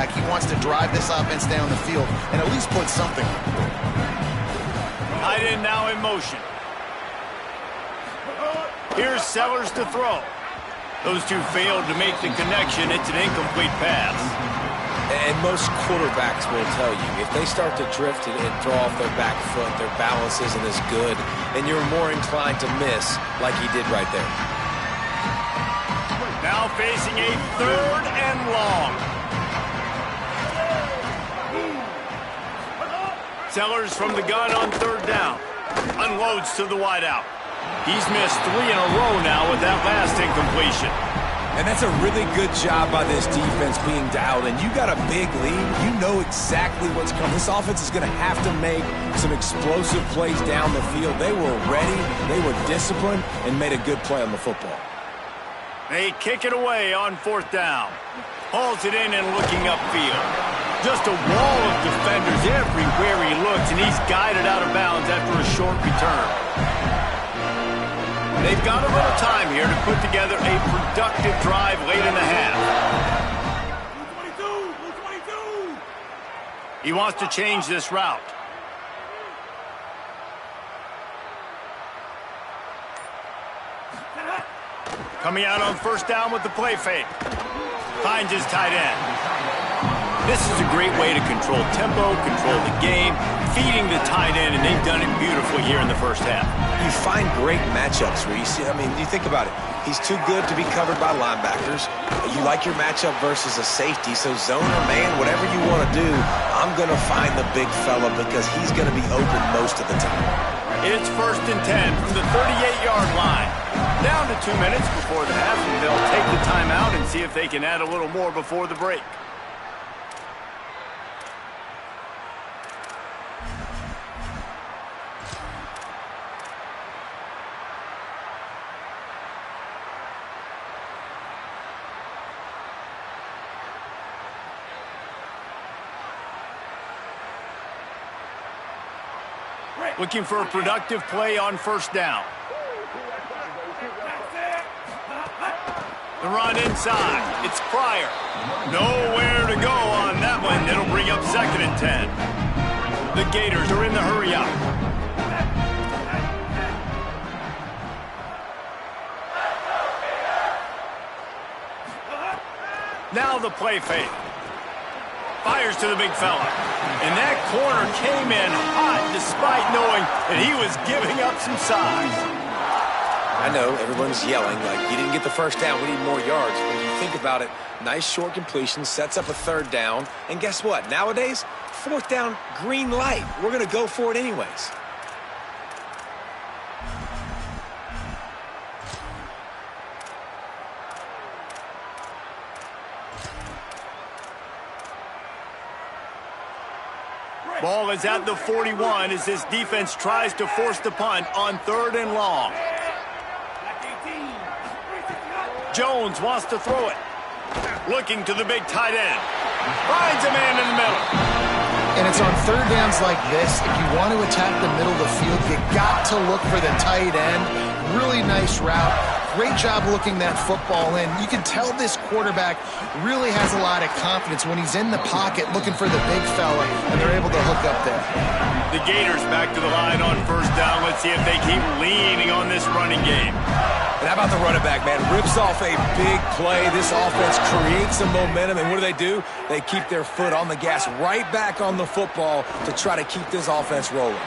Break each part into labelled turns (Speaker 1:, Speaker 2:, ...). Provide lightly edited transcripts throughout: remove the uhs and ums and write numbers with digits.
Speaker 1: quarterback, he wants to drive this offense down the field and at least put something.
Speaker 2: Tight end now in motion. Here's Sellers to throw. Those two failed to make the connection. It's an incomplete pass.
Speaker 3: And most quarterbacks will tell you, if they start to drift and throw off their back foot, their balance isn't as good, and you're more inclined to miss like he did right there.
Speaker 2: Now facing a 3rd and long. Sellers from the gun on 3rd down. Unloads to the wideout. He's missed 3 in a row now with that last incompletion.
Speaker 3: And that's a really good job by this defense being dialed in. You got a big lead. You know exactly what's coming. This offense is going to have to make some explosive plays down the field. They were ready, they were disciplined, and made a good play on the football.
Speaker 2: They kick it away on 4th down. Hauls it in and looking upfield. Just a wall of defenders everywhere he looks, and he's guided out of bounds after a short return. They've got a little time here to put together a productive drive late in the half. He wants to change this route. Coming out on 1st down with the play fake. Finds his tight end. This is a great way to control tempo, control the game, feeding the tight end, and they've done it beautifully here in the first half.
Speaker 3: You find great matchups, Reese. I mean, you think about it. He's too good to be covered by linebackers. You like your matchup versus a safety, so zone or man, whatever you want to do, I'm going to find the big fella because he's going to be open most of the time.
Speaker 2: It's 1st and 10 from the 38-yard line. Down to 2 minutes before the half, and they'll take the timeout and see if they can add a little more before the break. Looking for a productive play on 1st down. The run inside. It's Pryor. Nowhere to go on that one. It'll bring up 2nd and 10. The Gators are in the hurry up. Now the play fake. Fires to the big fella. And that corner came in hot despite knowing that he was giving up some size.
Speaker 3: I know everyone's yelling like, you didn't get the 1st down, we need more yards. But if you think about it, nice short completion, sets up a 3rd down. And guess what? Nowadays, 4th down, green light. We're going to go for it anyways.
Speaker 2: Ball is at the 41 as this defense tries to force the punt on 3rd and long. Jones wants to throw it. Looking to the big tight end. Finds a man in the middle.
Speaker 1: And it's on 3rd downs like this. If you want to attack the middle of the field, you got to look for the tight end. Really nice route. Great job looking that football in. You can tell this quarterback really has a lot of confidence when he's in the pocket looking for the big fella, and they're able to hook up there.
Speaker 2: The Gators back to the line on 1st down. Let's see if they keep leaning on this running game.
Speaker 3: And how about the running back, man? Rips off a big play. This offense creates some momentum, and what do? They keep their foot on the gas right back on the football to try to keep this offense rolling.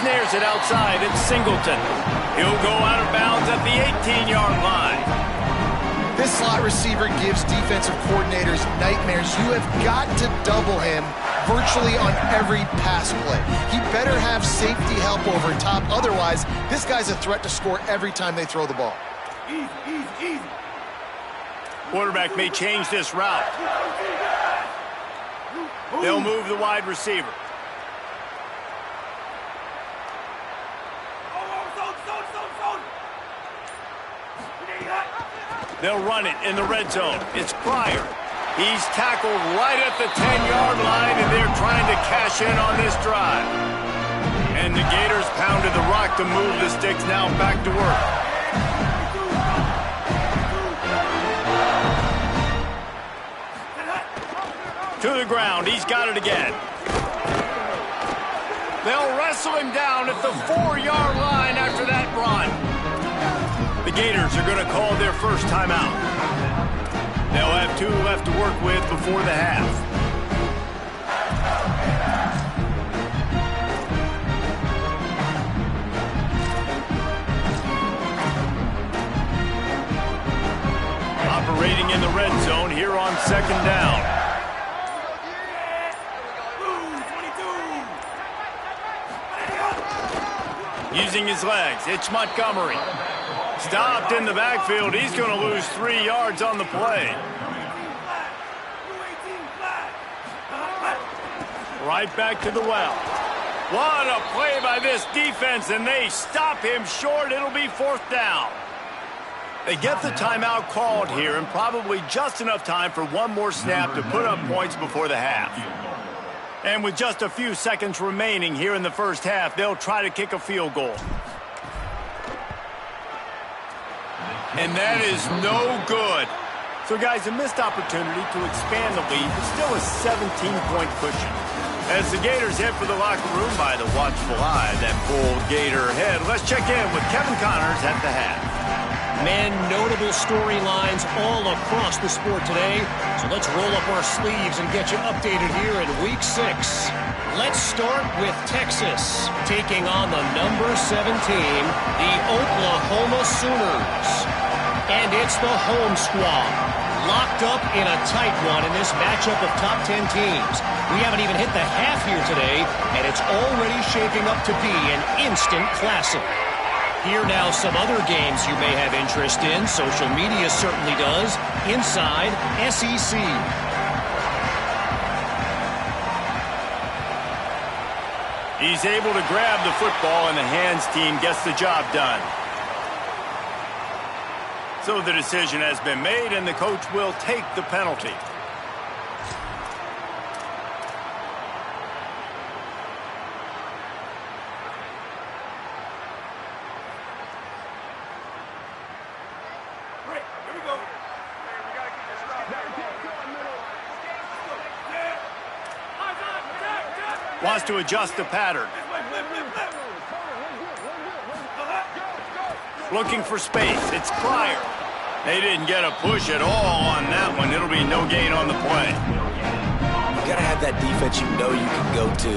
Speaker 2: Snares it outside. It's Singleton. He'll go out of bounds at the 18-yard line.
Speaker 1: This slot receiver gives defensive coordinators nightmares. You have got to double him virtually on every pass play. He better have safety help over top. Otherwise, this guy's a threat to score every time they throw the ball.
Speaker 2: Easy. Quarterback may change this route. They'll move the wide receiver. They'll run it in the red zone. It's Pryor. He's tackled right at the 10-yard line, and they're trying to cash in on this drive. And the Gators pounded the rock to move the sticks, now back to work. To the ground. He's got it again. They'll wrestle him down at the 4-yard line after that run. The Gators are going to call their first timeout. They'll have 2 left to work with before the half. Operating in the red zone here on 2nd down. Using his legs, it's Montgomery. Stopped in the backfield. He's going to lose 3 yards on the play. Right back to the well. What a play by this defense, and they stop him short. It'll be 4th down. They get the timeout called here, and probably just enough time for one more snap to put up points before the half. And with just a few seconds remaining here in the first half, they'll try to kick a field goal. And that is no good. So, guys, a missed opportunity to expand the lead, but still a 17-point cushion. As the Gators head for the locker room by the watchful eye, that bold Gator head. Let's check in with Kevin Connors at the half.
Speaker 4: Man, notable storylines all across the sport today. So let's roll up our sleeves and get you updated here in Week 6. Let's start with Texas, taking on the number 7 team, the Oklahoma Sooners. And it's the home squad, locked up in a tight one in this matchup of top 10 teams. We haven't even hit the half here today, and it's already shaping up to be an instant classic. Here now some other games you may have interest in. Social media certainly does. Inside SEC.
Speaker 2: He's able to grab the football, and the hands team gets the job done. So the decision has been made, and the coach will take the penalty. Wants to adjust the pattern. Looking for space. It's Pryor. They didn't get a push at all on that one. It'll be no gain on the play.
Speaker 3: You got to have that defense you know you can go to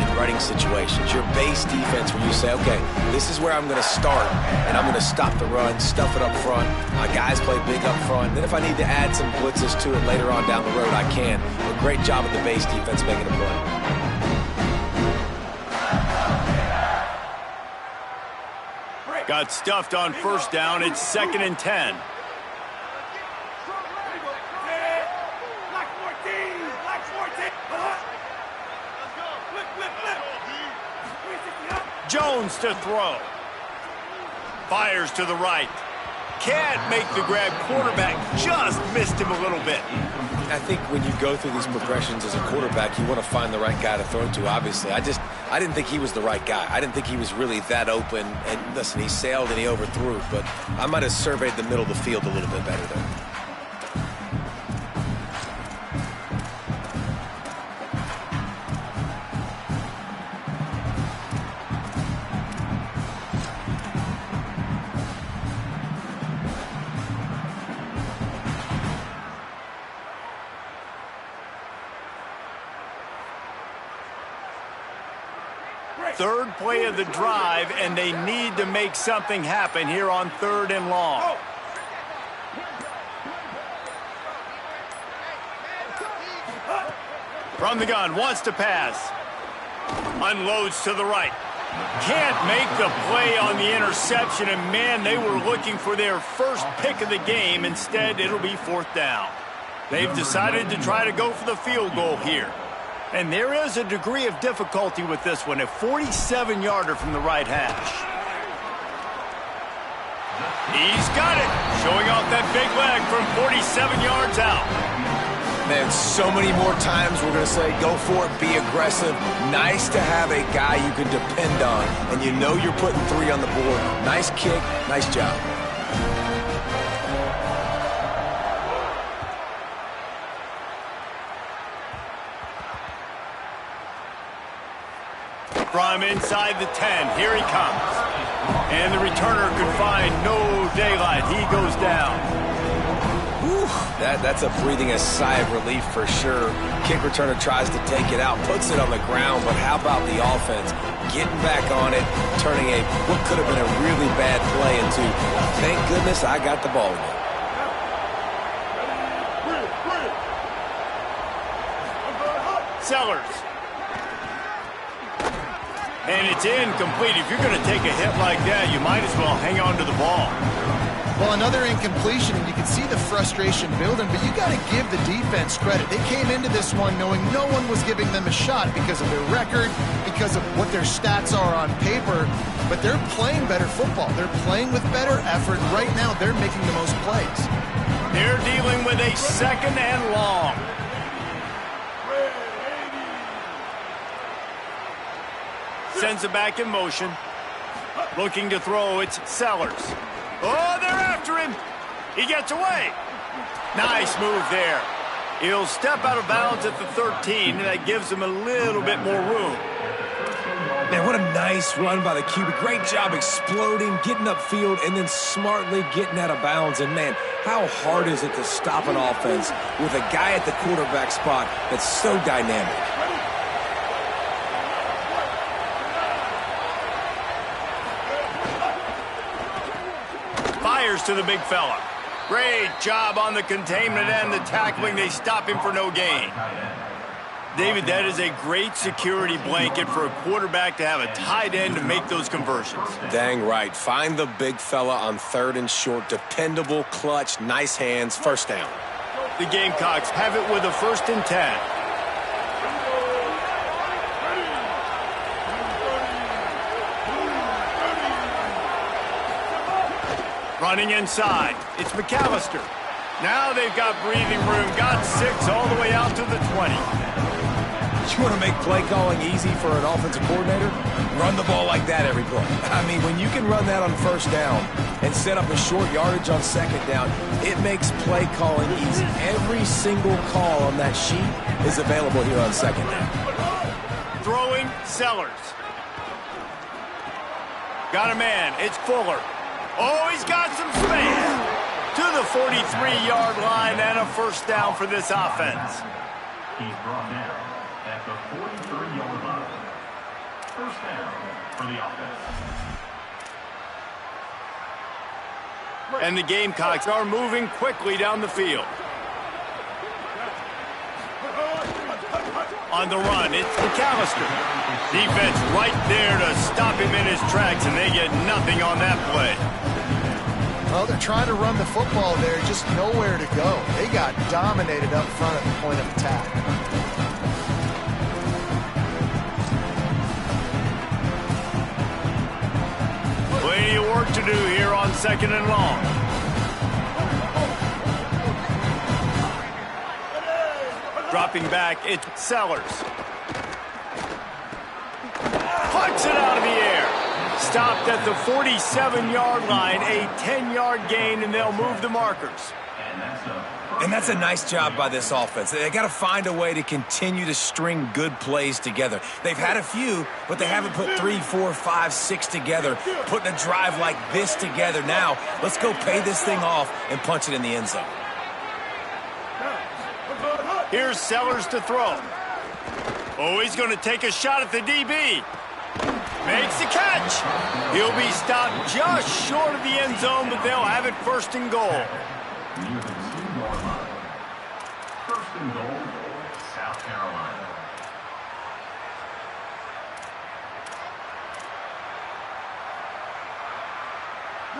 Speaker 3: in running situations. Your base defense where you say, okay, this is where I'm going to start, and I'm going to stop the run, stuff it up front. My guys play big up front. Then if I need to add some blitzes to it later on down the road, I can. But great job with the base defense making a play.
Speaker 2: Got stuffed on 1st down. It's 2nd and 10. Jones to throw. Fires to the right. Can't make the grab. Quarterback just missed him a little bit.
Speaker 3: I think when you go through these progressions as a quarterback, you want to find the right guy to throw to, obviously. I didn't think he was the right guy. I didn't think he was really that open. And listen, he sailed and he overthrew, but I might have surveyed the middle of the field a little bit better there.
Speaker 2: Third play of the drive, and they need to make something happen here on 3rd and long. From the gun, wants to pass. Unloads to the right. Can't make the play on the interception, and man, they were looking for their first pick of the game. Instead, it'll be 4th down. They've decided to try to go for the field goal here. And there is a degree of difficulty with this one, a 47-yarder from the right hash. He's got it, showing off that big leg from 47 yards out.
Speaker 3: Man, so many more times we're going to say, go for it, be aggressive. Nice to have a guy you can depend on, and you know you're putting 3 on the board. Nice kick, nice job.
Speaker 2: From inside the 10, here he comes. And the returner could find no daylight. He goes down.
Speaker 3: Whew, that's a breathing a sigh of relief for sure. Kick returner tries to take it out, puts it on the ground, but how about the offense? Getting back on it, turning what could have been a really bad play into, thank goodness I got the ball again.
Speaker 2: Sellers. And it's incomplete. If you're going to take a hit like that, you might as well hang on to the ball.
Speaker 1: Well, another incompletion, and you can see the frustration building, but you got to give the defense credit. They came into this one knowing no one was giving them a shot because of their record, because of what their stats are on paper, but they're playing better football. They're playing with better effort. Right now, they're making the most plays.
Speaker 2: They're dealing with a 2nd and long. Sends it back in motion. Looking to throw, it's Sellers. Oh, they're after him. He gets away. Nice move there. He'll step out of bounds at the 13, and that gives him a little bit more room.
Speaker 3: Man, what a nice run by the QB. Great job exploding, getting upfield, and then smartly getting out of bounds. And, man, how hard is it to stop an offense with a guy at the quarterback spot that's so dynamic?
Speaker 2: Fires to the big fella. Great job on the containment and the tackling. They stop him for no gain. David, that is a great security blanket for a quarterback to have a tight end to make those conversions.
Speaker 3: Dang right. Find the big fella on 3rd and short. Dependable, clutch, nice hands, first down.
Speaker 2: The Gamecocks have it with a 1st and 10. Running inside, it's McAllister. Now they've got breathing room, got 6 all the way out to the 20.
Speaker 3: You want to make play calling easy for an offensive coordinator? Run the ball like that every play. I mean, when you can run that on 1st down and set up a short yardage on 2nd down, it makes play calling easy. Every single call on that sheet is available here on 2nd down.
Speaker 2: Throwing, Sellers. Got a man, it's Fuller. Oh, he's got some space. To the 43-yard line and a 1st down for this offense.
Speaker 5: He's brought down at the 43-yard line. 1st down for the offense.
Speaker 2: And the Gamecocks are moving quickly down the field. On the run, it's McAllister. Defense right there to stop him in his tracks, and they get nothing on that play.
Speaker 1: Well, they're trying to run the football there, just nowhere to go. They got dominated up front at the point of attack.
Speaker 2: Plenty of work to do here on 2nd and long. Dropping back, it's Sellers. Puts it out of the air. Stopped at the 47-yard line, a 10-yard gain, and they'll move the markers.
Speaker 3: And that's a nice job by this offense. They got to find a way to continue to string good plays together. They've had a few, but they haven't put 3, 4, 5, 6 together, putting a drive like this together. Now, let's go pay this thing off and punch it in the end zone.
Speaker 2: Here's Sellers to throw. Oh, he's going to take a shot at the DB. Makes the catch. He'll be stopped just short of the end zone, but they'll have it 1st and goal.
Speaker 5: Near the 2-yard line. 1st and goal, South Carolina.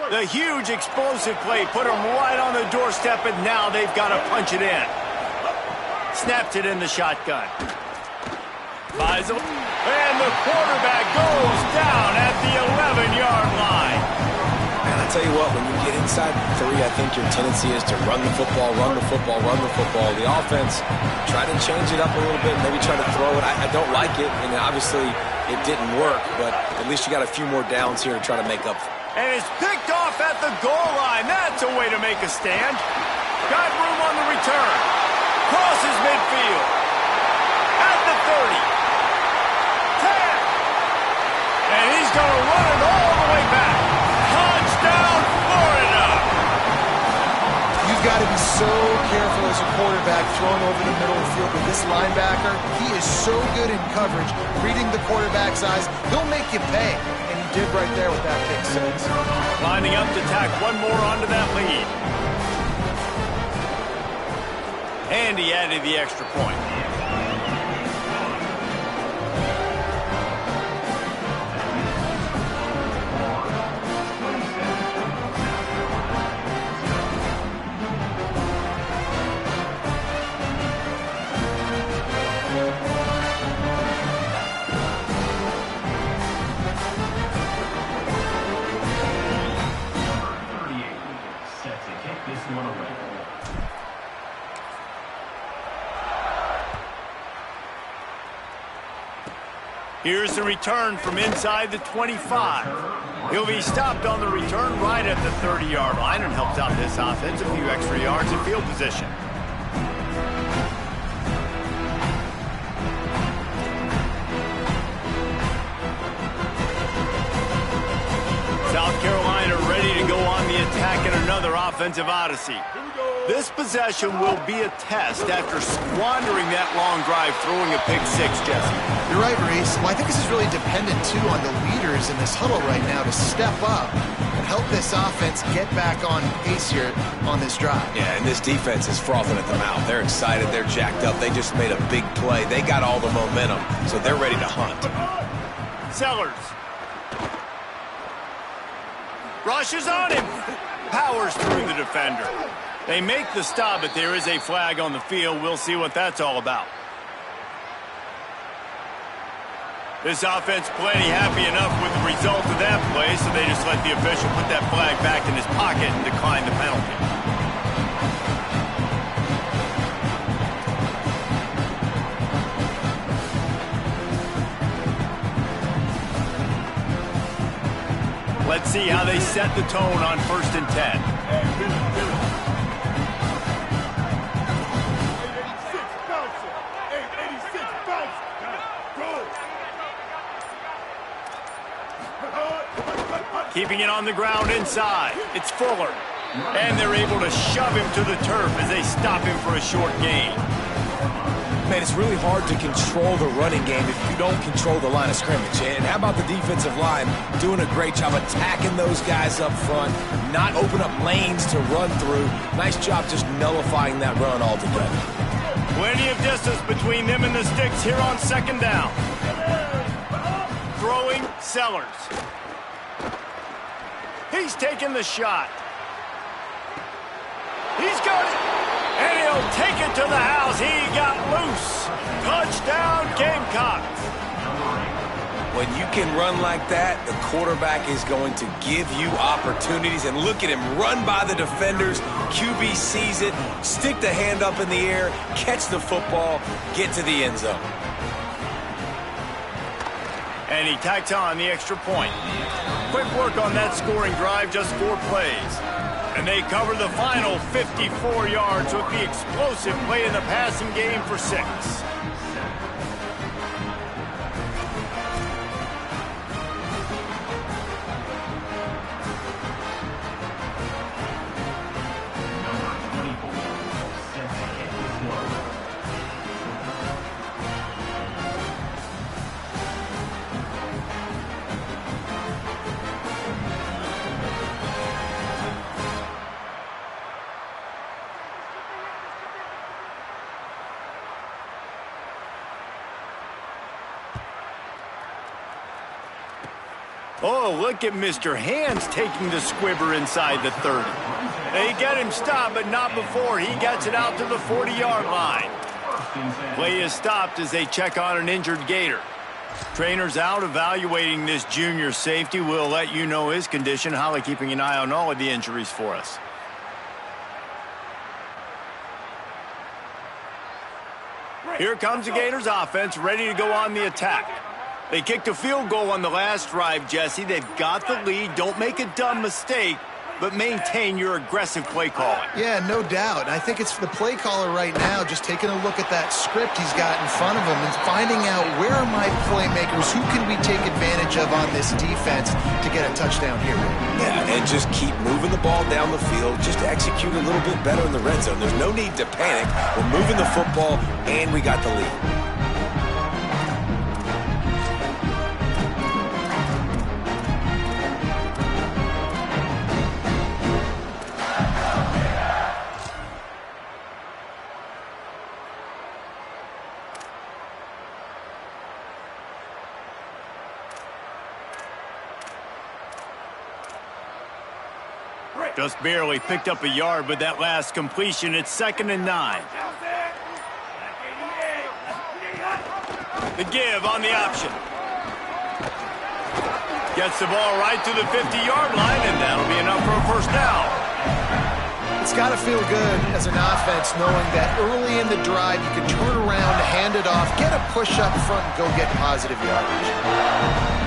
Speaker 2: The huge explosive play put them right on the doorstep, and now they've got to punch it in. Snaps it in the shotgun. Faisal, and the quarterback goes down at the 11-yard line.
Speaker 3: And I tell you what, when you get inside 3, I think your tendency is to run the football, run the football, run the football. The offense, try to change it up a little bit, maybe try to throw it. I don't like it, and obviously it didn't work, but at least you got a few more downs here to try to make up for.
Speaker 2: And it's picked off at the goal line. That's a way to make a stand. Got room on the return. Crosses midfield. At the 30. 10.
Speaker 1: so careful as a quarterback throwing over the middle of the field with this linebacker. He is so good in coverage, reading the quarterback's eyes. He'll make you pay, and he did right there with that pick six.
Speaker 2: Lining up to tack one more onto that lead. And he added the extra point. Here's the return from inside the 25. He'll be stopped on the return right at the 30-yard line and helps out this offense a few extra yards in field position. South Carolina ready to go on the attack in another offensive odyssey. This possession will be a test after squandering that long drive throwing a pick six, Jesse.
Speaker 1: You're right, Reese. Well, I think this is really dependent, too, on the leaders in this huddle right now to step up and help this offense get back on pace here on this drive.
Speaker 3: Yeah, and this defense is frothing at the mouth. They're excited. They're jacked up. They just made a big play. They got all the momentum, so they're ready to hunt.
Speaker 2: Sellers. Rushes on him. Powers through the defender. They make the stop, but there is a flag on the field. We'll see what that's all about. This offense plenty happy enough with the result of that play, so they just let the official put that flag back in his pocket and decline the penalty. Let's see how they set the tone on 1st and 10. Keeping it on the ground inside. It's Fuller. And they're able to shove him to the turf as they stop him for a short gain.
Speaker 3: Man, it's really hard to control the running game if you don't control the line of scrimmage. And how about the defensive line doing a great job attacking those guys up front, not open up lanes to run through. Nice job just nullifying that run altogether.
Speaker 2: Plenty of distance between them and the sticks here on 2nd down. Throwing Sellers. He's taking the shot. He's got it. And he'll take it to the house. He got loose. Touchdown, Gamecocks.
Speaker 3: When you can run like that, the quarterback is going to give you opportunities. And look at him run by the defenders. QB sees it, stick the hand up in the air, catch the football, get to the end zone.
Speaker 2: And he tacks on the extra point. Quick work on that scoring drive, just 4 plays. And they cover the final 54 yards with the explosive play in the passing game for 6. Oh, look at Mr. Hands taking the squibber inside the 30. They get him stopped, but not before he gets it out to the 40-yard line. Play is stopped as they check on an injured Gator. Trainer's out evaluating this junior safety. We'll let you know his condition. Holly keeping an eye on all of the injuries for us. Here comes the Gators offense, ready to go on the attack. They kicked a field goal on the last drive, Jesse. They've got the lead. Don't make a dumb mistake. but maintain your aggressive play calling.
Speaker 1: Yeah, no doubt. I think it's the play caller right now just taking a look at that script he's got in front of him and finding out where are my playmakers, who can we take advantage of on this defense to get a touchdown here.
Speaker 3: Yeah, and just keep moving the ball down the field, just execute a little bit better in the red zone. There's no need to panic. We're moving the football, and we got the lead.
Speaker 2: Just barely picked up a yard with that last completion. It's 2nd and 9. The give on the option. Gets the ball right to the 50-yard line, and that'll be enough for a first down.
Speaker 1: It's got to feel good as an offense knowing that early in the drive you can turn around, hand it off, get a push up front, and go get positive yardage.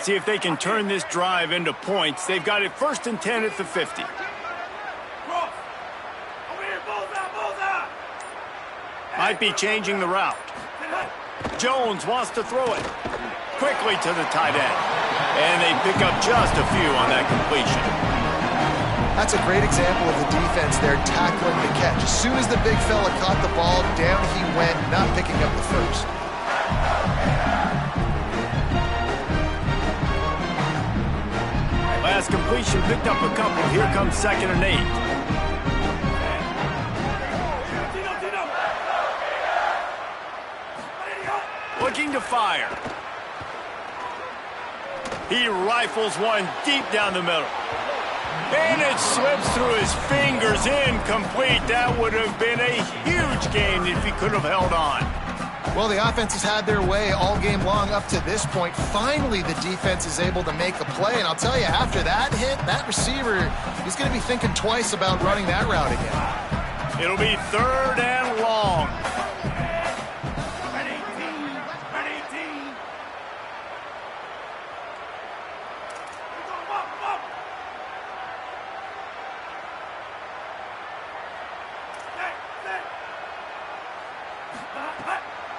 Speaker 2: See if they can turn this drive into points. They've got it 1st and 10 at the 50. Might be changing the route. Jones wants to throw it quickly to the tight end. And they pick up just a few on that completion.
Speaker 1: That's a great example of the defense there tackling the catch. As soon as the big fella caught the ball, down he went, not picking up the first.
Speaker 2: Last completion picked up a couple. Here comes 2nd and 8. Looking to fire. He rifles one deep down the middle. And it slips through his fingers, incomplete. That would have been a huge gain if he could have held on.
Speaker 1: Well, the offense has had their way all game long up to this point. Finally, the defense is able to make a play. And I'll tell you, after that hit, that receiver, he's going to be thinking twice about running that route again.
Speaker 2: It'll be 3rd and long.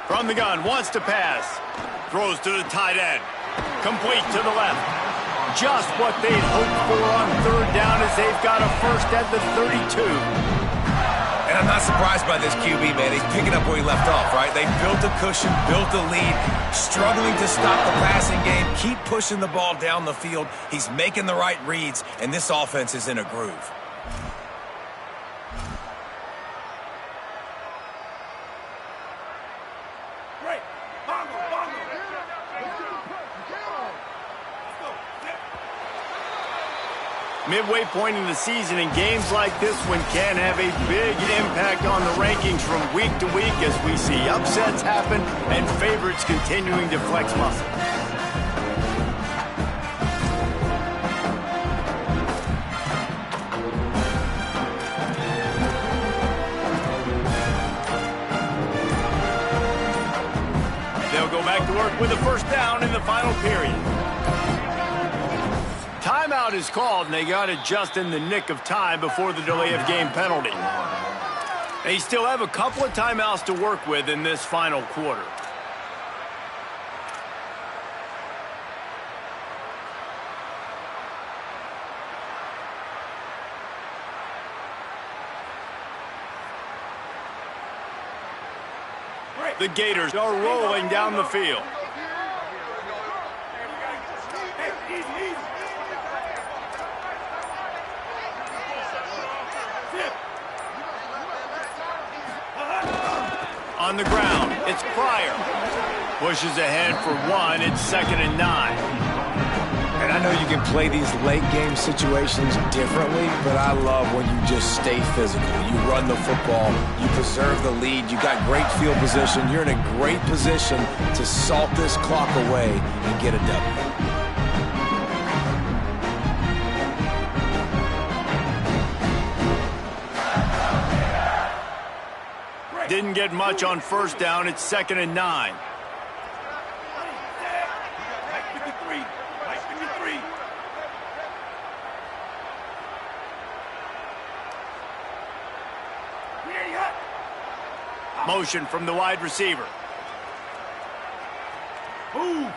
Speaker 2: From the gun, wants to pass. Throws to the tight end. Complete to the left. Just what they'd hoped for on 3rd down as they've got a first at the 32.
Speaker 3: And I'm not surprised by this QB, man. He's picking up where he left off, right? They built a cushion, built a lead, struggling to stop the passing game, keep pushing the ball down the field. He's making the right reads, and this offense is in a groove.
Speaker 2: Midway point in the season, and games like this one can have a big impact on the rankings from week to week as we see upsets happen and favorites continuing to flex muscle. They'll go back to work with a first down in the final period. Timeout is called, and they got it just in the nick of time before the delay of game penalty. They still have a couple of timeouts to work with in this final quarter. The Gators are rolling down the field. On the ground, it's Pryor. Pushes ahead for one. It's 2nd and 9.
Speaker 3: And I know you can play these late game situations differently, but I love when you just stay physical. You run the football, you preserve the lead, you got great field position. You're in a great position to salt this clock away and get a W.
Speaker 2: Didn't get much on first down. It's 2nd and 9. Motion from the wide receiver.
Speaker 5: Move.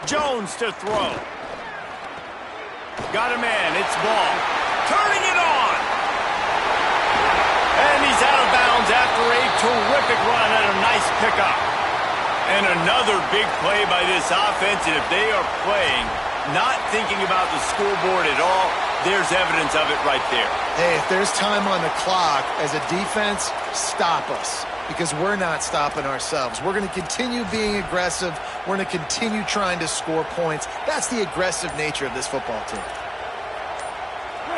Speaker 2: Jones to throw. Got a man. It's ball. Turning it on. And he's out of bounds after a terrific run and a nice pickup. And another big play by this offense. And if they are playing, not thinking about the scoreboard at all, there's evidence of it right there.
Speaker 1: Hey, if there's time on the clock, as a defense, stop us. Because we're not stopping ourselves. We're going to continue being aggressive. We're going to continue trying to score points. That's the aggressive nature of this football team.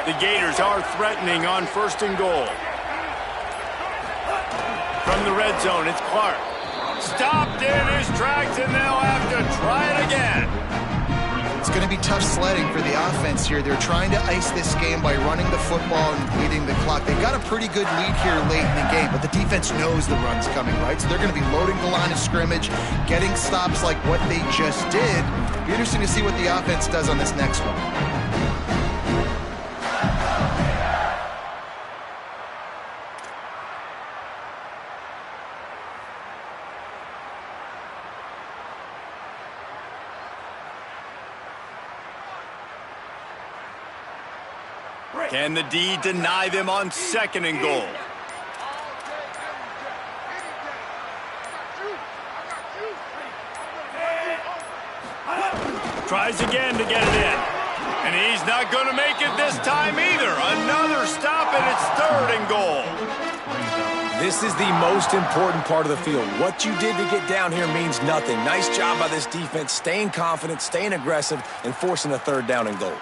Speaker 2: The Gators are threatening on 1st and goal. From the red zone, it's Clark. Stopped in his tracks, and they'll have to try it again.
Speaker 1: It's going to be tough sledding for the offense here. They're trying to ice this game by running the football and bleeding the clock. They've got a pretty good lead here late in the game, but the defense knows the run's coming, right? So they're going to be loading the line of scrimmage, getting stops like what they just did. It'll be interesting to see what the offense does on this next one.
Speaker 2: Can the D deny them on 2nd and goal? Tries again to get it in. And he's not going to make it this time either. Another stop, and it's 3rd and goal.
Speaker 3: This is the most important part of the field. What you did to get down here means nothing. Nice job by this defense, staying confident, staying aggressive, and forcing a 3rd down and goal.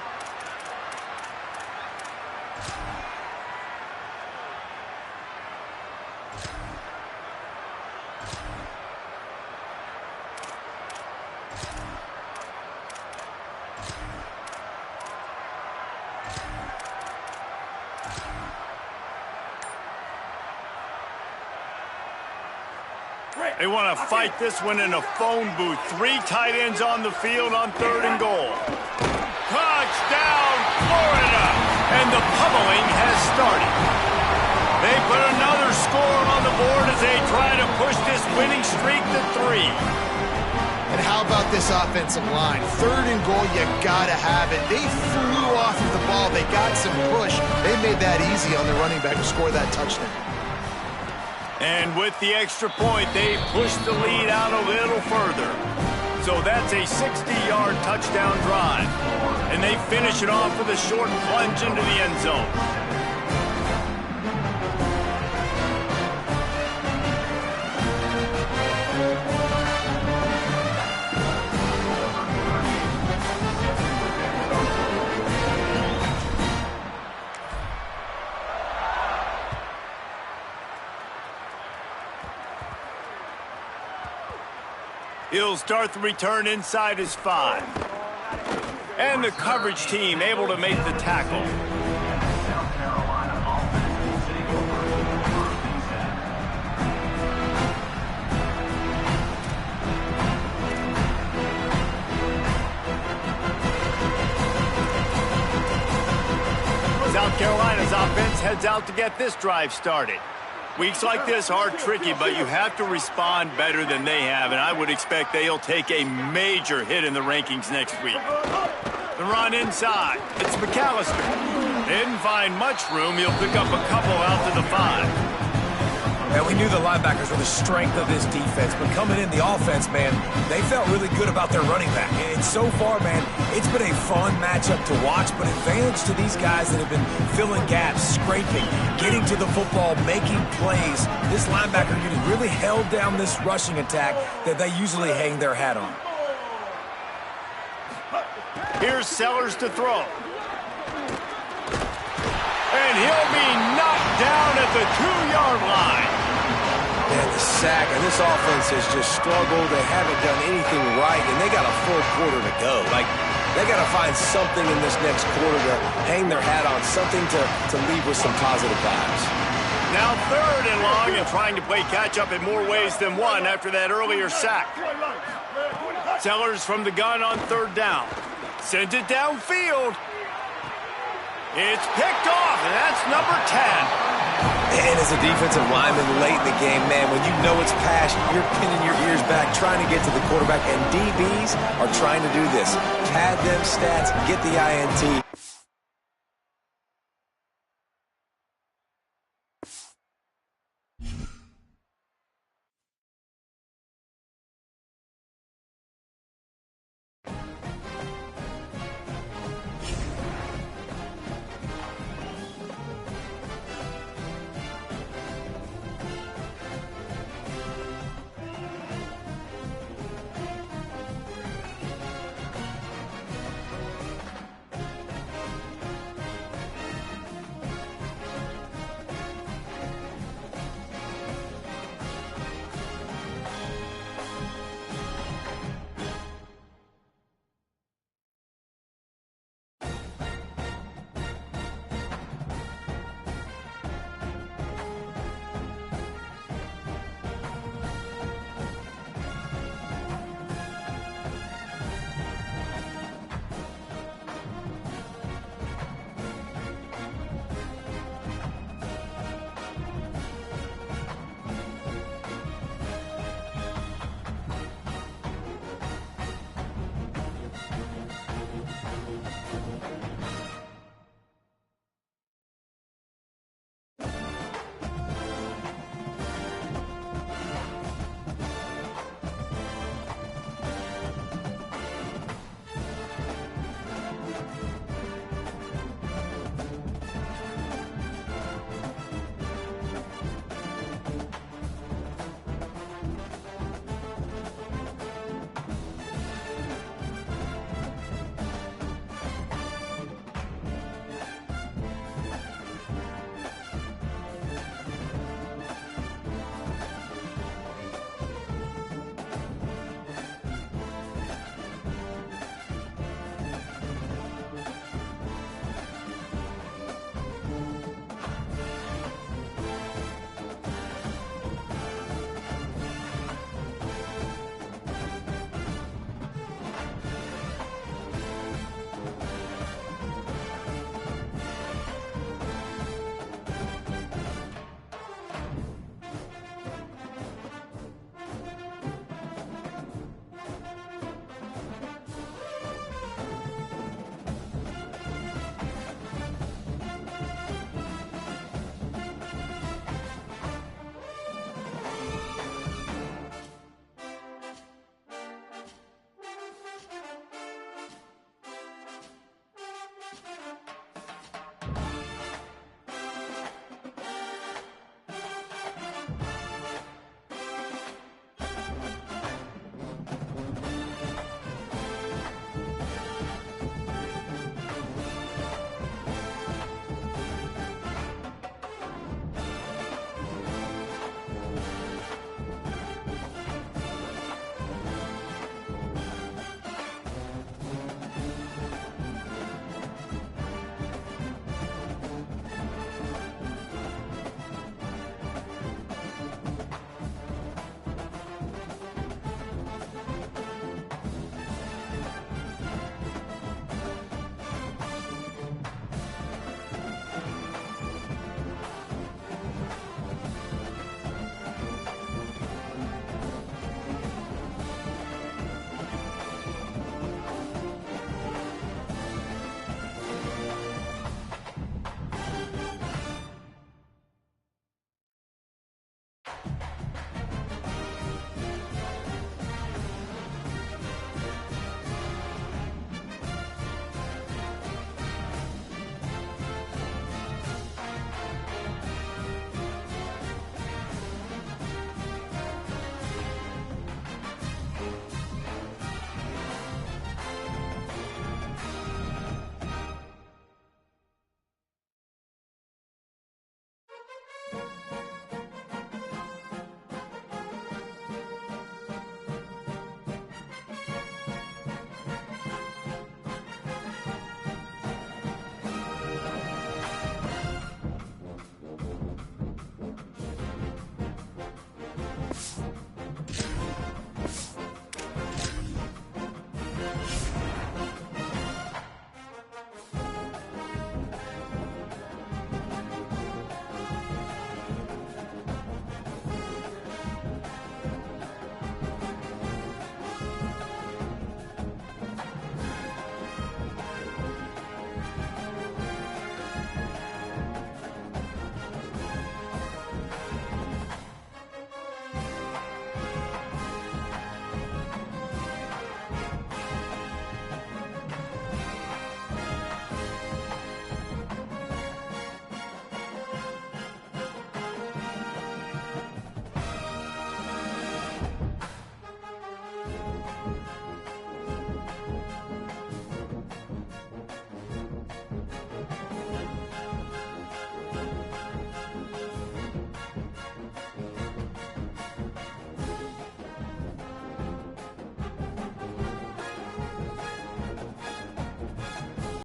Speaker 2: They want to fight this one in a phone booth. 3 tight ends on the field on 3rd and goal. Touchdown, Florida! And the pummeling has started. They put another score on the board as they try to push this winning streak to 3.
Speaker 1: And how about this offensive line? 3rd and goal, you gotta have it. They flew off of the ball. They got some push. They made that easy on the running back to score that touchdown.
Speaker 2: And with the extra point, they push the lead out a little further. So that's a 60-yard touchdown drive. And they finish it off with a short plunge into the end zone. He'll start the return inside his 5. And the coverage team able to make the tackle.
Speaker 5: South Carolina offense sitting over first and 10.
Speaker 2: South Carolina's offense heads out to get this drive started. Weeks like this are tricky, but you have to respond better than they have, and I would expect they'll take a major hit in the rankings next week. The run inside. It's McAllister. Didn't find much room. He'll pick up a couple out to the 5.
Speaker 3: And we knew the linebackers were the strength of this defense, but coming in the offense, man, they felt really good about their running back. And so far, man, it's been a fun matchup to watch, but advantage to these guys that have been filling gaps, scraping, getting to the football, making plays. This linebacker unit really held down this rushing attack that they usually hang their hat on.
Speaker 2: Here's Sellers to throw. And he'll be knocked down at the 2-yard line.
Speaker 3: And the sack, and this offense has just struggled. They haven't done anything right, and they got a full quarter to go. Like, They got to find something in this next quarter to hang their hat on, something to leave with some positive vibes.
Speaker 2: Now 3rd and long and trying to play catch-up in more ways than one after that earlier sack. Sellers from the gun on 3rd down. Sends it downfield. It's picked off, and that's number 10.
Speaker 3: And as a defensive lineman late in the game, man, when you know it's pass, you're pinning your ears back, trying to get to the quarterback, and DBs are trying to do this. Pad them stats, get the INT,